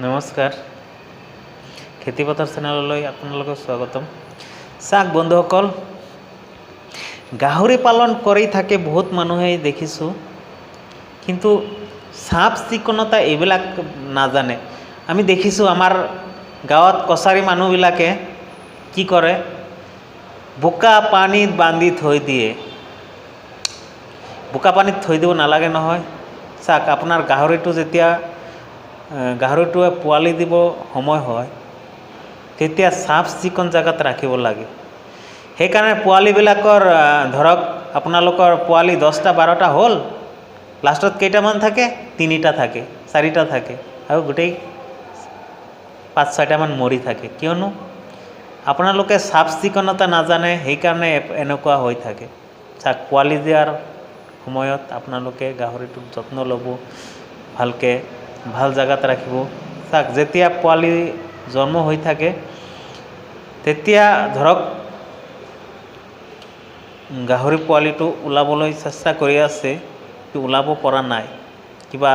নমস্কাৰ খেতিপথাৰ চেনেললৈ আপোনালোকক স্বাগতম। চাওক বন্ধুসকল, গাহৰি পালন কৰি থাকে বহুত মানুহে দেখিছোঁ, কিন্তু চাফ চিকুণতা এইবিলাক নাজানে। আমি দেখিছোঁ আমাৰ গাঁৱত কছাৰী মানুহবিলাকে কি কৰে, বোকা পানীত বান্ধি থৈ দিয়ে। বোকা পানীত থৈ দিব নালাগে নহয়। চাওক আপোনাৰ গাহৰিটোৱে পোৱালি দিব সময় হয়, তেতিয়া চাফ চিকুণ জেগাত ৰাখিব লাগে। সেইকাৰণে পোৱালিবিলাকৰ ধৰক আপোনালোকৰ পোৱালি 10টা 12টা হ'ল, লাষ্টত কেইটামান থাকে? 3টা থাকে, 4টা থাকে, আৰু গোটেই 5-6টামান মৰি থাকে। কিয়নো আপোনালোকে চাফ চিকুণতা নাজানে, সেইকাৰণে এনেকুৱা হৈ থাকে। চাওক পোৱালি দিয়াৰ সময়ত আপোনালোকে গাহৰিটোৰ যত্ন ল'ব, ভালকৈ ভাল জেগাত ৰাখিব। চাওক যেতিয়া পোৱালি জন্ম হৈ থাকে, তেতিয়া ধৰক গাহৰি পোৱালিটো ওলাবলৈ চেষ্টা কৰি আছে, ওলাব পৰা নাই, কিবা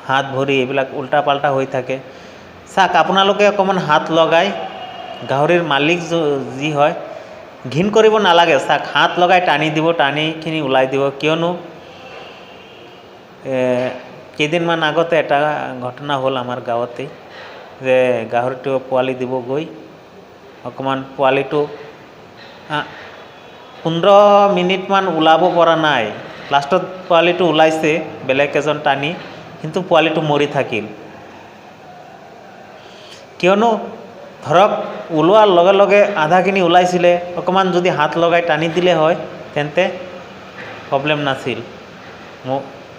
হাত ভৰি এইবিলাক উল্টা পাল্টা হৈ থাকে। চাওক আপোনালোকে অকণমান হাত লগাই, গাহৰিৰ মালিক যি হয় ঘিণ কৰিব নালাগে। চাওক হাত লগাই টানি দিব, টানিখিনি ওলাই দিব। কিয়নো কেইদিনমান আগতে এটা ঘটনা হ'ল আমাৰ গাঁৱতে, যে গাহৰিটো পোৱালি দিব গৈ অকণমান পোৱালিটো 15 মিনিটমান ওলাব পৰা নাই। লাষ্টত পোৱালিটো ওলাইছে বেলেগ এজন টানি, কিন্তু পোৱালিটো মৰি থাকিল। কিয়নো ধৰক ওলোৱাৰ লগে লগে আধাখিনি ওলাইছিলে, অকণমান যদি হাত লগাই টানি দিলে হয় তেন্তে প্ৰব্লেম নাছিল,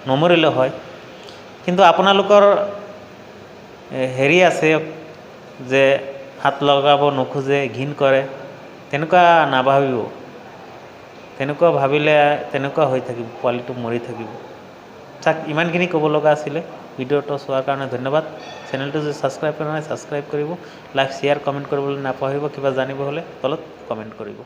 নমৰিলে হয়। কিন্তু আপোনালোকৰ হেৰি আছে যে হাত লগাব নোখোজে, ঘিণ কৰে, তেনেকুৱা নাভাবিব। তেনেকুৱা ভাবিলে তেনেকুৱা হৈ থাকিব, পোৱালিটো মৰি থাকিব। চাওক ইমানখিনি ক'ব লগা আছিলে। ভিডিঅ'টো চোৱাৰ কাৰণে ধন্যবাদ। চেনেলটো যদি ছাবস্ক্ৰাইব কৰা নাই ছাবস্ক্ৰাইব কৰিব, লাইক শ্বেয়াৰ কমেণ্ট কৰিবলৈ নাপাহৰিব। কিবা জানিব হ'লে তলত কমেণ্ট কৰিব।